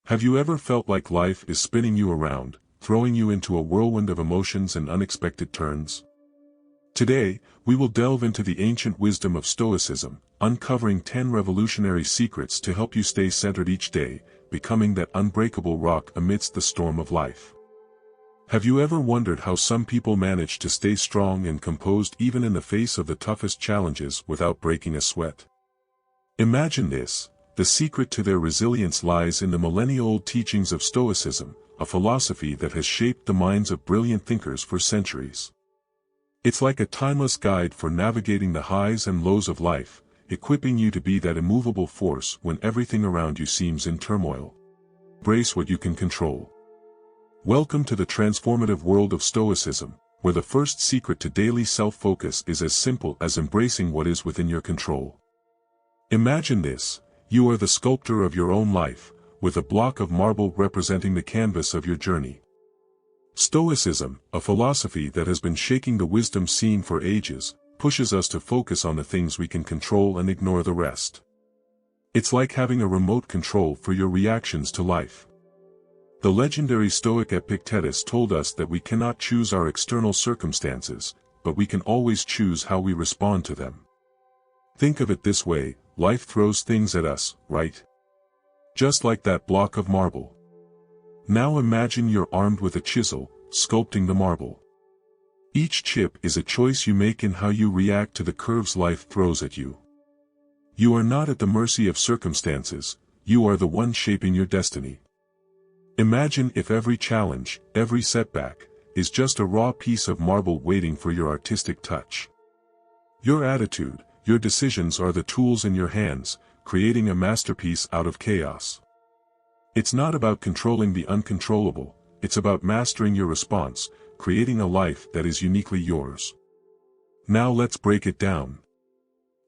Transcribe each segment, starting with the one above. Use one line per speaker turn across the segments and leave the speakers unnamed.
Have you ever felt like life is spinning you around, throwing you into a whirlwind of emotions and unexpected turns? Today, we will delve into the ancient wisdom of Stoicism, uncovering 10 revolutionary secrets to help you stay centered each day, becoming that unbreakable rock amidst the storm of life. Have you ever wondered how some people manage to stay strong and composed even in the face of the toughest challenges without breaking a sweat? Imagine this: the secret to their resilience lies in the millennia-old teachings of Stoicism, a philosophy that has shaped the minds of brilliant thinkers for centuries. It's like a timeless guide for navigating the highs and lows of life, equipping you to be that immovable force when everything around you seems in turmoil. Embrace what you can control. Welcome to the transformative world of Stoicism, where the first secret to daily self-focus is as simple as embracing what is within your control. Imagine this: you are the sculptor of your own life, with a block of marble representing the canvas of your journey. Stoicism, a philosophy that has been shaking the wisdom scene for ages, pushes us to focus on the things we can control and ignore the rest. It's like having a remote control for your reactions to life. The legendary Stoic Epictetus told us that we cannot choose our external circumstances, but we can always choose how we respond to them. Think of it this way: life throws things at us, right? Just like that block of marble. Now imagine you're armed with a chisel, sculpting the marble. Each chip is a choice you make in how you react to the curves life throws at you. You are not at the mercy of circumstances, you are the one shaping your destiny. Imagine if every challenge, every setback, is just a raw piece of marble waiting for your artistic touch. Your attitude, your decisions are the tools in your hands, creating a masterpiece out of chaos. It's not about controlling the uncontrollable, it's about mastering your response, creating a life that is uniquely yours. Now let's break it down.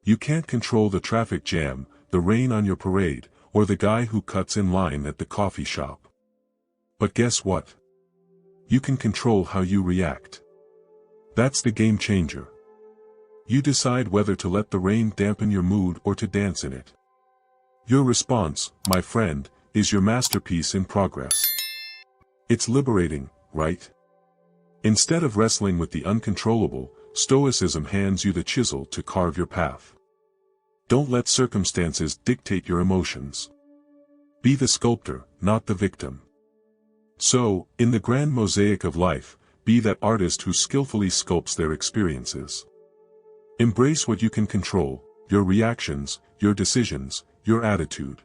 You can't control the traffic jam, the rain on your parade, or the guy who cuts in line at the coffee shop. But guess what? You can control how you react. That's the game changer. You decide whether to let the rain dampen your mood or to dance in it. Your response, my friend, is your masterpiece in progress. It's liberating, right? Instead of wrestling with the uncontrollable, Stoicism hands you the chisel to carve your path. Don't let circumstances dictate your emotions. Be the sculptor, not the victim. So, in the grand mosaic of life, be that artist who skillfully sculpts their experiences. Embrace what you can control: your reactions, your decisions, your attitude.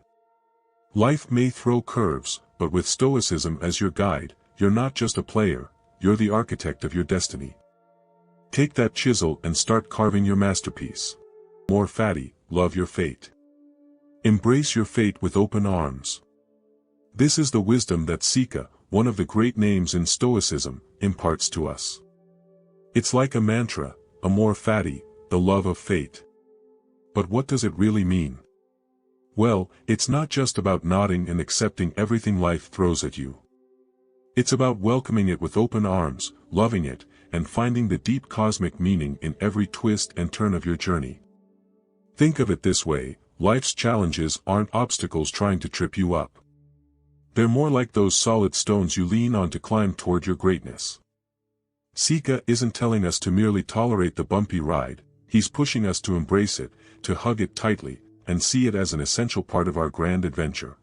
Life may throw curves, but with Stoicism as your guide, you're not just a player, you're the architect of your destiny. Take that chisel and start carving your masterpiece. More fatty, love your fate. Embrace your fate with open arms. This is the wisdom that Seneca, one of the great names in Stoicism, imparts to us. It's like a mantra: amor fati, the love of fate. But what does it really mean? Well, it's not just about nodding and accepting everything life throws at you. It's about welcoming it with open arms, loving it, and finding the deep cosmic meaning in every twist and turn of your journey. Think of it this way: life's challenges aren't obstacles trying to trip you up. They're more like those solid stones you lean on to climb toward your greatness. Seneca isn't telling us to merely tolerate the bumpy ride, he's pushing us to embrace it, to hug it tightly, and see it as an essential part of our grand adventure.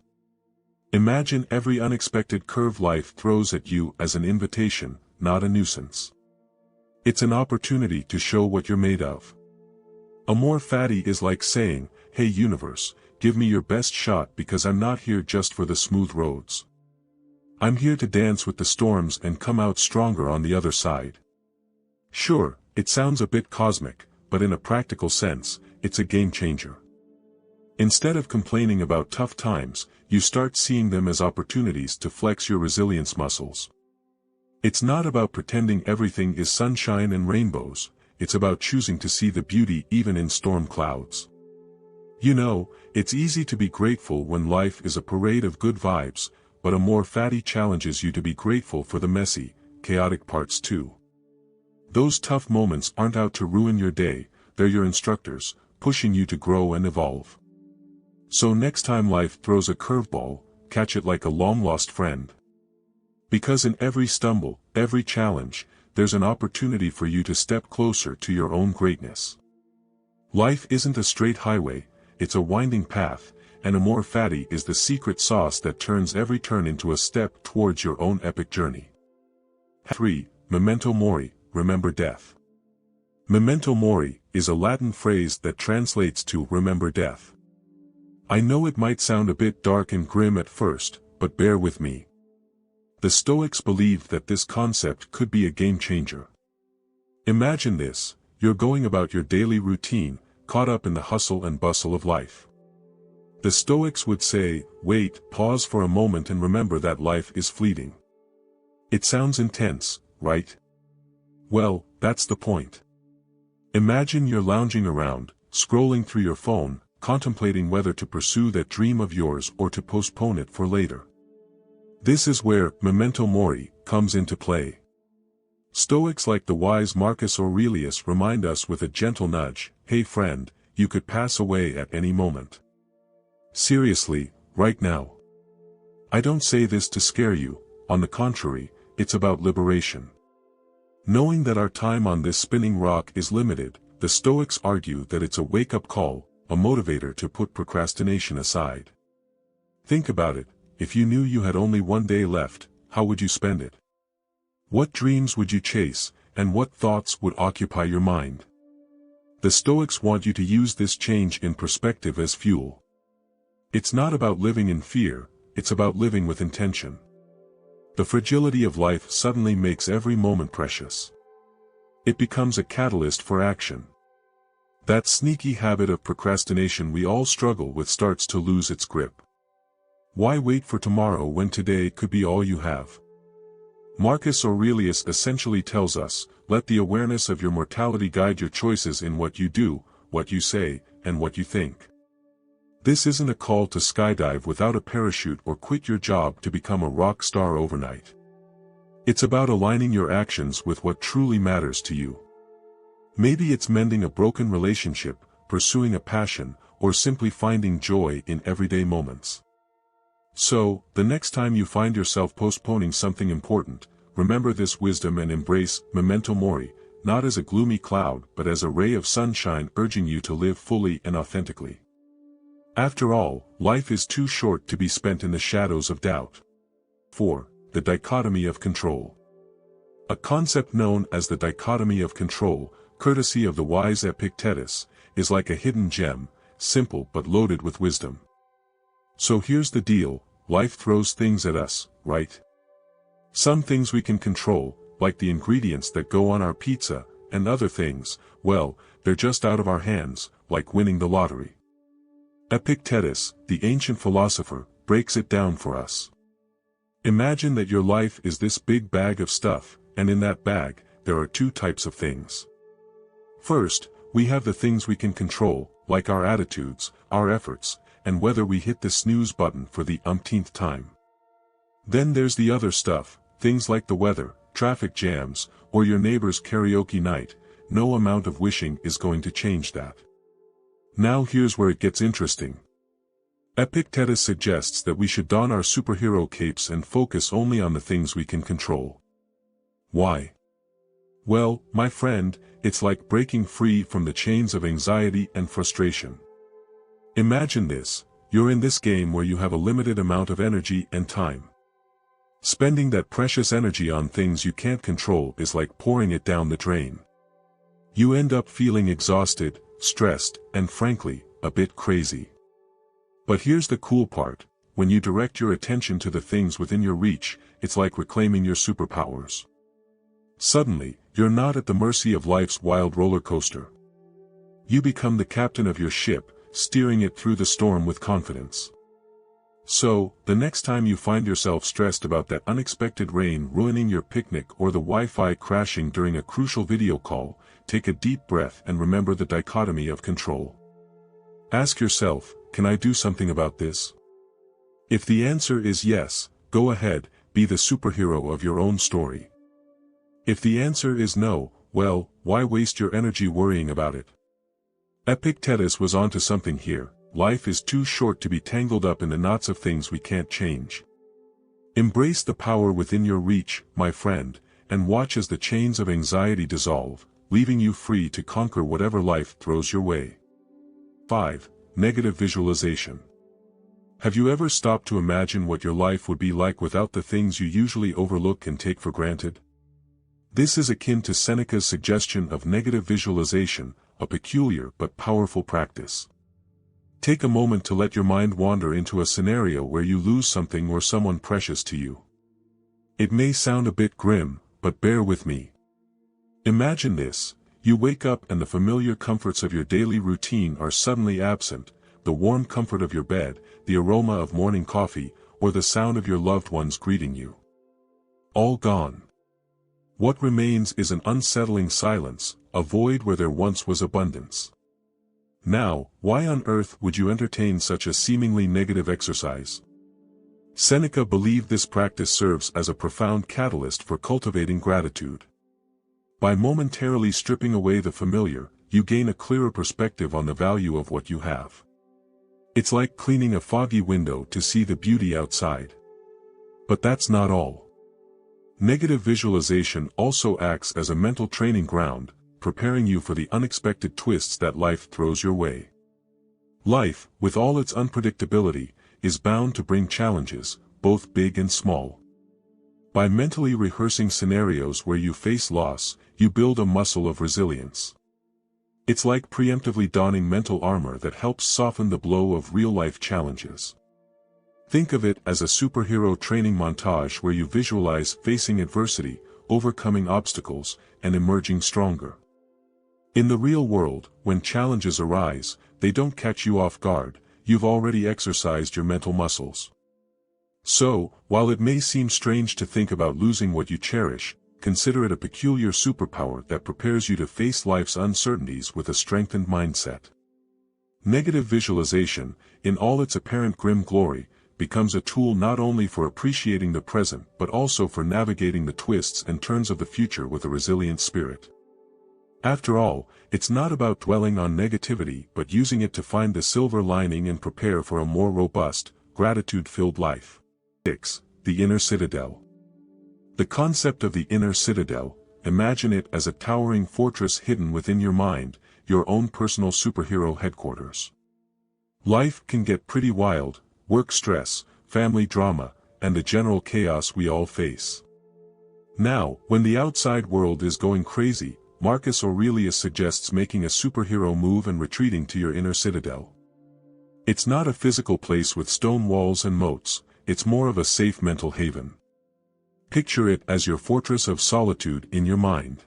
Imagine every unexpected curve life throws at you as an invitation, not a nuisance. It's an opportunity to show what you're made of. Amor fati is like saying, hey universe, give me your best shot because I'm not here just for the smooth roads. I'm here to dance with the storms and come out stronger on the other side. Sure, it sounds a bit cosmic, but in a practical sense, it's a game changer. Instead of complaining about tough times, you start seeing them as opportunities to flex your resilience muscles. It's not about pretending everything is sunshine and rainbows, it's about choosing to see the beauty even in storm clouds. You know, it's easy to be grateful when life is a parade of good vibes, but amor fati challenges you to be grateful for the messy, chaotic parts too. Those tough moments aren't out to ruin your day, they're your instructors, pushing you to grow and evolve. So next time life throws a curveball, catch it like a long-lost friend. Because in every stumble, every challenge, there's an opportunity for you to step closer to your own greatness. Life isn't a straight highway, it's a winding path, and amor fati is the secret sauce that turns every turn into a step towards your own epic journey. 3. Memento mori, remember death. Memento mori is a Latin phrase that translates to remember death. I know it might sound a bit dark and grim at first, but bear with me. The Stoics believed that this concept could be a game changer. Imagine this, you're going about your daily routine, caught up in the hustle and bustle of life. The Stoics would say, wait, pause for a moment and remember that life is fleeting. It sounds intense, right? Well, that's the point. Imagine you're lounging around, scrolling through your phone, contemplating whether to pursue that dream of yours or to postpone it for later. This is where memento mori comes into play. Stoics like the wise Marcus Aurelius remind us with a gentle nudge, hey friend, you could pass away at any moment. Seriously, right now. I don't say this to scare you, on the contrary, it's about liberation. Knowing that our time on this spinning rock is limited, the Stoics argue that it's a wake-up call, a motivator to put procrastination aside. Think about it, if you knew you had only one day left, how would you spend it? What dreams would you chase, and what thoughts would occupy your mind? The Stoics want you to use this change in perspective as fuel. It's not about living in fear, it's about living with intention. The fragility of life suddenly makes every moment precious. It becomes a catalyst for action. That sneaky habit of procrastination we all struggle with starts to lose its grip. Why wait for tomorrow when today could be all you have? Marcus Aurelius essentially tells us, let the awareness of your mortality guide your choices in what you do, what you say, and what you think. This isn't a call to skydive without a parachute or quit your job to become a rock star overnight. It's about aligning your actions with what truly matters to you. Maybe it's mending a broken relationship, pursuing a passion, or simply finding joy in everyday moments. So, the next time you find yourself postponing something important, remember this wisdom and embrace memento mori, not as a gloomy cloud but as a ray of sunshine urging you to live fully and authentically. After all, life is too short to be spent in the shadows of doubt. 4. The dichotomy of control. A concept known as the dichotomy of control, courtesy of the wise Epictetus, is like a hidden gem, simple but loaded with wisdom. So here's the deal, life throws things at us, right? Some things we can control, like the ingredients that go on our pizza, and other things, well, they're just out of our hands, like winning the lottery. Epictetus, the ancient philosopher, breaks it down for us. Imagine that your life is this big bag of stuff, and in that bag, there are two types of things. First, we have the things we can control, like our attitudes, our efforts, and whether we hit the snooze button for the umpteenth time. Then there's the other stuff, things like the weather, traffic jams, or your neighbor's karaoke night. No amount of wishing is going to change that. Now here's where it gets interesting. Epictetus suggests that we should don our superhero capes and focus only on the things we can control. Why? Well, my friend, it's like breaking free from the chains of anxiety and frustration. Imagine this, you're in this game where you have a limited amount of energy and time. Spending that precious energy on things you can't control is like pouring it down the drain. You end up feeling exhausted, stressed, and frankly, a bit crazy. But here's the cool part, when you direct your attention to the things within your reach, it's like reclaiming your superpowers. Suddenly, you're not at the mercy of life's wild roller coaster. You become the captain of your ship, steering it through the storm with confidence. So, the next time you find yourself stressed about that unexpected rain ruining your picnic or the Wi-Fi crashing during a crucial video call, take a deep breath and remember the dichotomy of control. Ask yourself, can I do something about this? If the answer is yes, go ahead, be the superhero of your own story. If the answer is no, well, why waste your energy worrying about it? Epictetus was onto something here. Life is too short to be tangled up in the knots of things we can't change. Embrace the power within your reach, my friend, and watch as the chains of anxiety dissolve, leaving you free to conquer whatever life throws your way. 5. Negative visualization. Have you ever stopped to imagine what your life would be like without the things you usually overlook and take for granted? This is akin to Seneca's suggestion of negative visualization, a peculiar but powerful practice. Take a moment to let your mind wander into a scenario where you lose something or someone precious to you. It may sound a bit grim, but bear with me. Imagine this: you wake up and the familiar comforts of your daily routine are suddenly absent, the warm comfort of your bed, the aroma of morning coffee, or the sound of your loved ones greeting you. All gone. What remains is an unsettling silence, a void where there once was abundance. Now, why on earth would you entertain such a seemingly negative exercise? Seneca believed this practice serves as a profound catalyst for cultivating gratitude. By momentarily stripping away the familiar, you gain a clearer perspective on the value of what you have. It's like cleaning a foggy window to see the beauty outside. But that's not all. Negative visualization also acts as a mental training ground, preparing you for the unexpected twists that life throws your way. Life, with all its unpredictability, is bound to bring challenges, both big and small. By mentally rehearsing scenarios where you face loss, you build a muscle of resilience. It's like preemptively donning mental armor that helps soften the blow of real-life challenges. Think of it as a superhero training montage where you visualize facing adversity, overcoming obstacles, and emerging stronger. In the real world, when challenges arise, they don't catch you off guard, you've already exercised your mental muscles. So, while it may seem strange to think about losing what you cherish, consider it a peculiar superpower that prepares you to face life's uncertainties with a strengthened mindset. Negative visualization, in all its apparent grim glory, becomes a tool not only for appreciating the present but also for navigating the twists and turns of the future with a resilient spirit. After all, it's not about dwelling on negativity but using it to find the silver lining and prepare for a more robust, gratitude-filled life. 6. The inner citadel. The concept of the inner citadel, imagine it as a towering fortress hidden within your mind, your own personal superhero headquarters. Life can get pretty wild: work stress, family drama, and the general chaos we all face. Now, when the outside world is going crazy, Marcus Aurelius suggests making a superhero move and retreating to your inner citadel. It's not a physical place with stone walls and moats, it's more of a safe mental haven. Picture it as your fortress of solitude in your mind.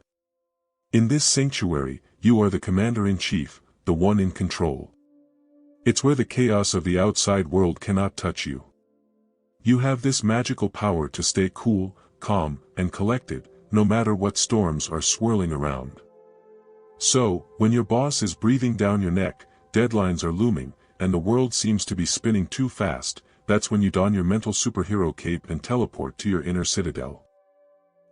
In this sanctuary, you are the commander-in-chief, the one in control. It's where the chaos of the outside world cannot touch you. You have this magical power to stay cool, calm, and collected, no matter what storms are swirling around. So, when your boss is breathing down your neck, deadlines are looming, and the world seems to be spinning too fast, that's when you don your mental superhero cape and teleport to your inner citadel.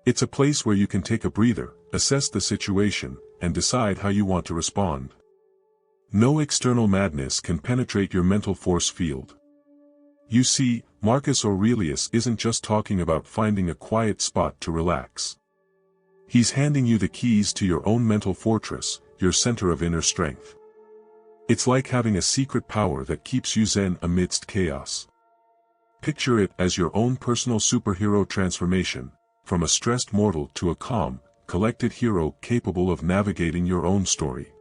It's a place where you can take a breather, assess the situation, and decide how you want to respond. No external madness can penetrate your mental force field. You see, Marcus Aurelius isn't just talking about finding a quiet spot to relax. He's handing you the keys to your own mental fortress, your center of inner strength. It's like having a secret power that keeps you zen amidst chaos. Picture it as your own personal superhero transformation, from a stressed mortal to a calm, collected hero capable of navigating your own story.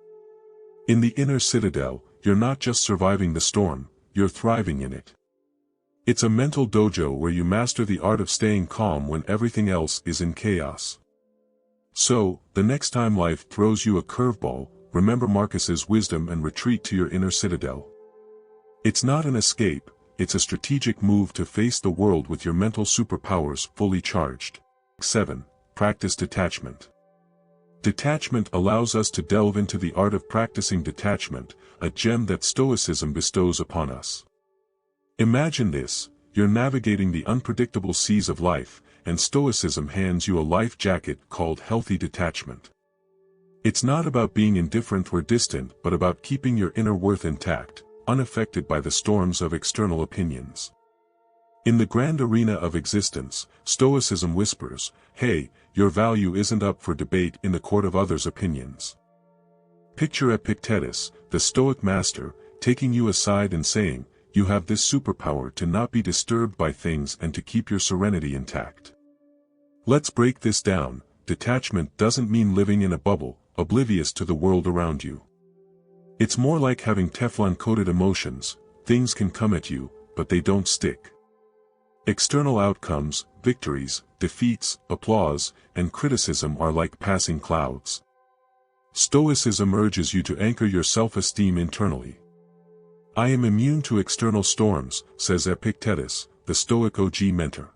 In the inner citadel, you're not just surviving the storm, you're thriving in it. It's a mental dojo where you master the art of staying calm when everything else is in chaos. So, the next time life throws you a curveball, remember Marcus's wisdom and retreat to your inner citadel. It's not an escape, it's a strategic move to face the world with your mental superpowers fully charged. 7. Practice detachment. Detachment allows us to delve into the art of practicing detachment, a gem that Stoicism bestows upon us. Imagine this: you're navigating the unpredictable seas of life, and Stoicism hands you a life jacket called healthy detachment. It's not about being indifferent or distant but about keeping your inner worth intact, unaffected by the storms of external opinions. In the grand arena of existence, Stoicism whispers, hey, your value isn't up for debate in the court of others' opinions. Picture Epictetus, the Stoic master, taking you aside and saying, you have this superpower to not be disturbed by things and to keep your serenity intact. Let's break this down. Detachment doesn't mean living in a bubble, oblivious to the world around you. It's more like having Teflon-coated emotions. Things can come at you, but they don't stick. External outcomes, victories, defeats, applause, and criticism are like passing clouds. Stoicism urges you to anchor your self-esteem internally. I am immune to external storms, says Epictetus, the Stoic OG mentor.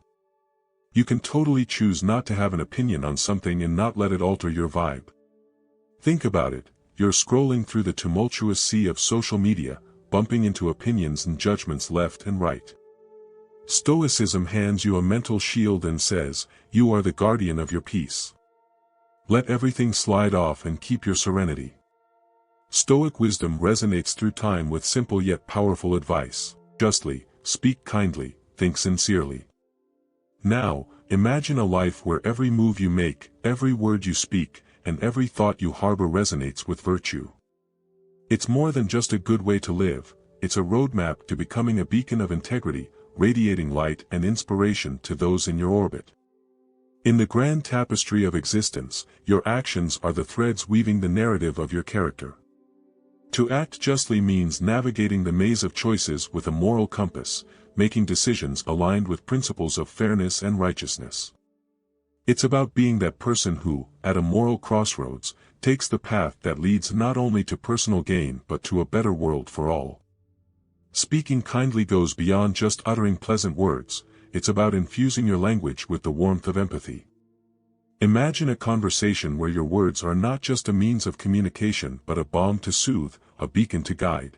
You can totally choose not to have an opinion on something and not let it alter your vibe. Think about it, you're scrolling through the tumultuous sea of social media, bumping into opinions and judgments left and right. Stoicism hands you a mental shield and says, you are the guardian of your peace. Let everything slide off and keep your serenity. Stoic wisdom resonates through time with simple yet powerful advice. Justly, speak kindly, think sincerely. Now, imagine a life where every move you make, every word you speak, and every thought you harbor resonates with virtue. It's more than just a good way to live, it's a roadmap to becoming a beacon of integrity, radiating light and inspiration to those in your orbit. In the grand tapestry of existence, your actions are the threads weaving the narrative of your character. To act justly means navigating the maze of choices with a moral compass, making decisions aligned with principles of fairness and righteousness. It's about being that person who, at a moral crossroads, takes the path that leads not only to personal gain but to a better world for all. Speaking kindly goes beyond just uttering pleasant words, it's about infusing your language with the warmth of empathy. Imagine a conversation where your words are not just a means of communication but a balm to soothe, a beacon to guide.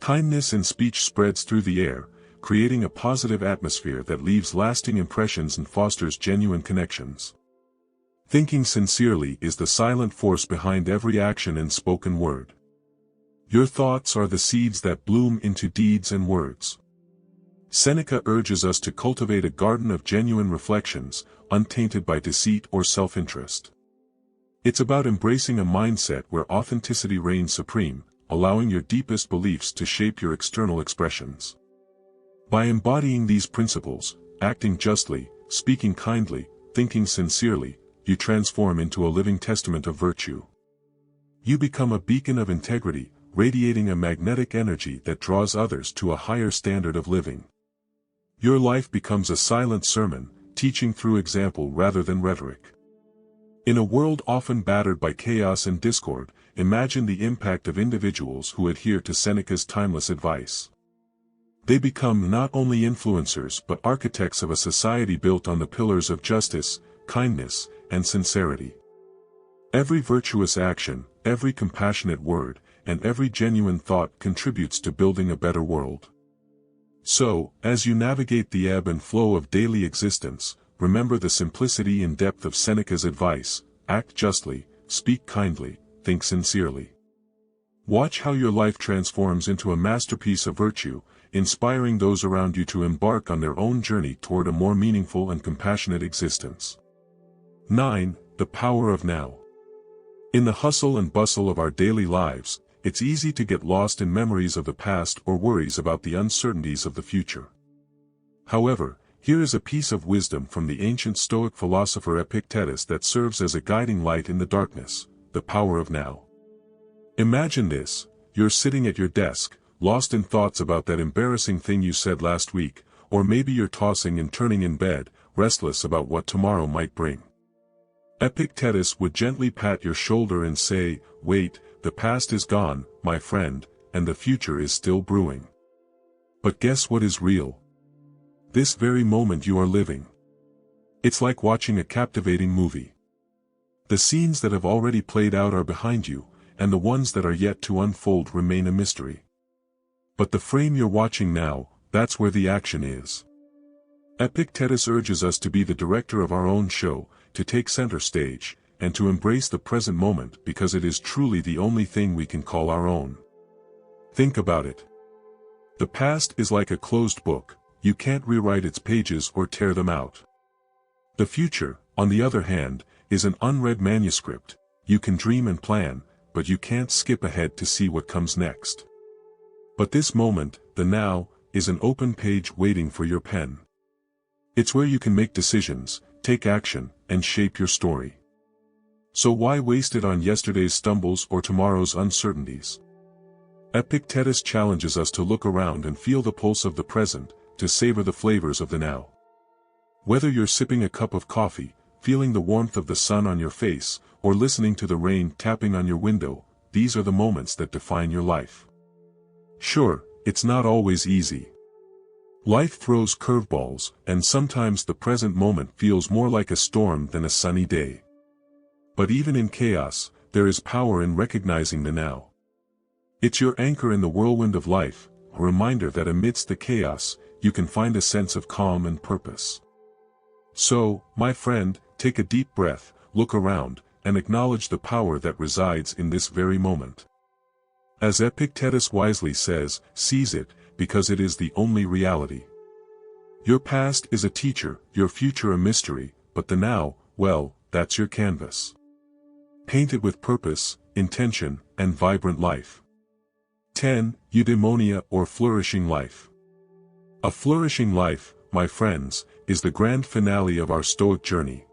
Kindness in speech spreads through the air, creating a positive atmosphere that leaves lasting impressions and fosters genuine connections. Thinking sincerely is the silent force behind every action and spoken word. Your thoughts are the seeds that bloom into deeds and words. Seneca urges us to cultivate a garden of genuine reflections, untainted by deceit or self-interest. It's about embracing a mindset where authenticity reigns supreme, allowing your deepest beliefs to shape your external expressions. By embodying these principles, acting justly, speaking kindly, thinking sincerely, you transform into a living testament of virtue. You become a beacon of integrity, radiating a magnetic energy that draws others to a higher standard of living. Your life becomes a silent sermon, teaching through example rather than rhetoric. In a world often battered by chaos and discord, imagine the impact of individuals who adhere to Seneca's timeless advice. They become not only influencers but architects of a society built on the pillars of justice, kindness, and sincerity. Every virtuous action, every compassionate word, and every genuine thought contributes to building a better world. So, as you navigate the ebb and flow of daily existence, remember the simplicity and depth of Seneca's advice: act justly, speak kindly, think sincerely. Watch how your life transforms into a masterpiece of virtue, inspiring those around you to embark on their own journey toward a more meaningful and compassionate existence. 9. The power of now. In the hustle and bustle of our daily lives, it's easy to get lost in memories of the past or worries about the uncertainties of the future. However, here is a piece of wisdom from the ancient Stoic philosopher Epictetus that serves as a guiding light in the darkness: the power of now. Imagine this: you're sitting at your desk, lost in thoughts about that embarrassing thing you said last week, or maybe you're tossing and turning in bed, restless about what tomorrow might bring. Epictetus would gently pat your shoulder and say, wait, the past is gone, my friend, and the future is still brewing. But guess what is real? This very moment you are living. It's like watching a captivating movie. The scenes that have already played out are behind you, and the ones that are yet to unfold remain a mystery. But the frame you're watching now, that's where the action is. Epictetus urges us to be the director of our own show, to take center stage, and to embrace the present moment because it is truly the only thing we can call our own. Think about it. The past is like a closed book, you can't rewrite its pages or tear them out. The future, on the other hand, is an unread manuscript. You can dream and plan, but you can't skip ahead to see what comes next. But this moment, the now, is an open page waiting for your pen. It's where you can make decisions, take action, and shape your story. So why waste it on yesterday's stumbles or tomorrow's uncertainties? Epictetus challenges us to look around and feel the pulse of the present, to savor the flavors of the now. Whether you're sipping a cup of coffee, feeling the warmth of the sun on your face, or listening to the rain tapping on your window, these are the moments that define your life. Sure, it's not always easy. Life throws curveballs, and sometimes the present moment feels more like a storm than a sunny day. But even in chaos, there is power in recognizing the now. It's your anchor in the whirlwind of life, a reminder that amidst the chaos, you can find a sense of calm and purpose. So, my friend, take a deep breath, look around, and acknowledge the power that resides in this very moment. As Epictetus wisely says, seize it, because it is the only reality. Your past is a teacher, your future a mystery, but the now, well, that's your canvas. Paint it with purpose, intention, and vibrant life. 10. Eudaimonia or flourishing life. A flourishing life, my friends, is the grand finale of our Stoic journey.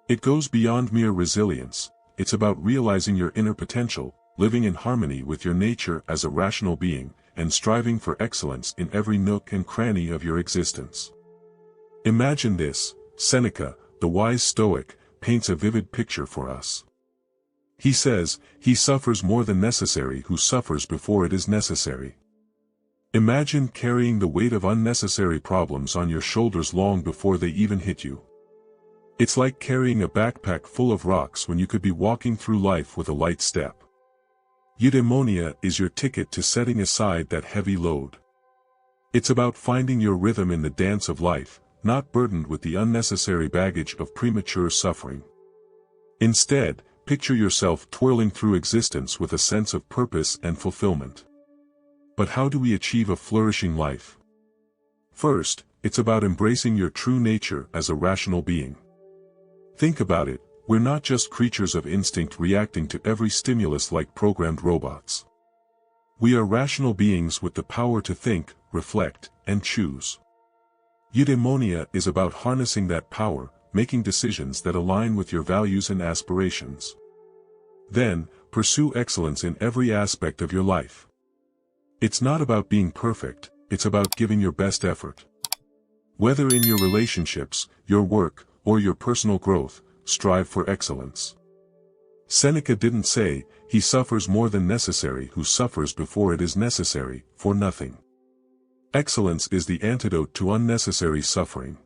It goes beyond mere resilience, it's about realizing your inner potential, living in harmony with your nature as a rational being, and striving for excellence in every nook and cranny of your existence. Imagine this: Seneca, the wise Stoic, paints a vivid picture for us. He says, "He suffers more than necessary who suffers before it is necessary." Imagine carrying the weight of unnecessary problems on your shoulders long before they even hit you. It's like carrying a backpack full of rocks when you could be walking through life with a light step. Eudaimonia is your ticket to setting aside that heavy load. It's about finding your rhythm in the dance of life, not burdened with the unnecessary baggage of premature suffering. Instead, picture yourself twirling through existence with a sense of purpose and fulfillment. But how do we achieve a flourishing life? First, it's about embracing your true nature as a rational being. Think about it, we're not just creatures of instinct reacting to every stimulus like programmed robots. We are rational beings with the power to think, reflect, and choose. Eudaimonia is about harnessing that power, making decisions that align with your values and aspirations. Then, pursue excellence in every aspect of your life. It's not about being perfect, it's about giving your best effort. Whether in your relationships, your work, or your personal growth, strive for excellence. Seneca didn't say, "He suffers more than necessary who suffers before it is necessary, for nothing." Excellence is the antidote to unnecessary suffering.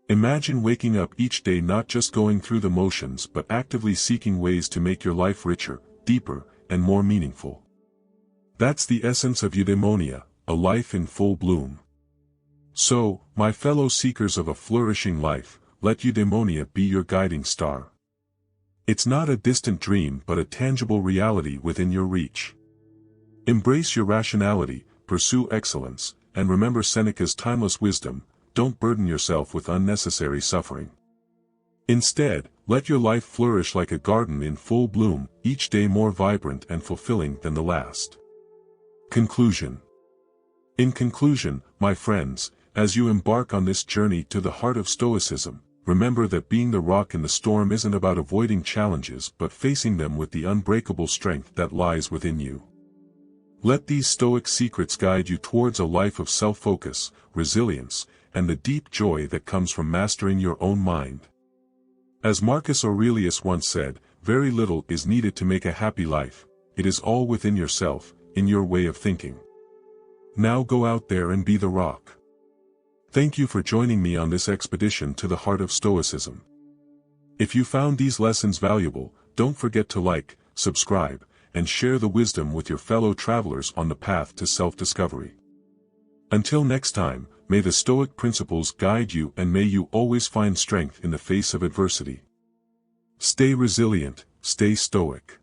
Imagine waking up each day not just going through the motions but actively seeking ways to make your life richer, deeper, and more meaningful. That's the essence of eudaimonia, a life in full bloom. So, my fellow seekers of a flourishing life, let eudaimonia be your guiding star. It's not a distant dream but a tangible reality within your reach. Embrace your rationality, pursue excellence, and remember Seneca's timeless wisdom: don't burden yourself with unnecessary suffering. Instead, let your life flourish like a garden in full bloom, each day more vibrant and fulfilling than the last. Conclusion. In conclusion, my friends, as you embark on this journey to the heart of Stoicism, remember that being the rock in the storm isn't about avoiding challenges but facing them with the unbreakable strength that lies within you. Let these Stoic secrets guide you towards a life of self-focus, resilience, and the deep joy that comes from mastering your own mind. As Marcus Aurelius once said, very little is needed to make a happy life, it is all within yourself, in your way of thinking. Now go out there and be the rock. Thank you for joining me on this expedition to the heart of Stoicism. If you found these lessons valuable, don't forget to like, subscribe, and share the wisdom with your fellow travelers on the path to self-discovery. Until next time, may the Stoic principles guide you and may you always find strength in the face of adversity. Stay resilient, stay Stoic.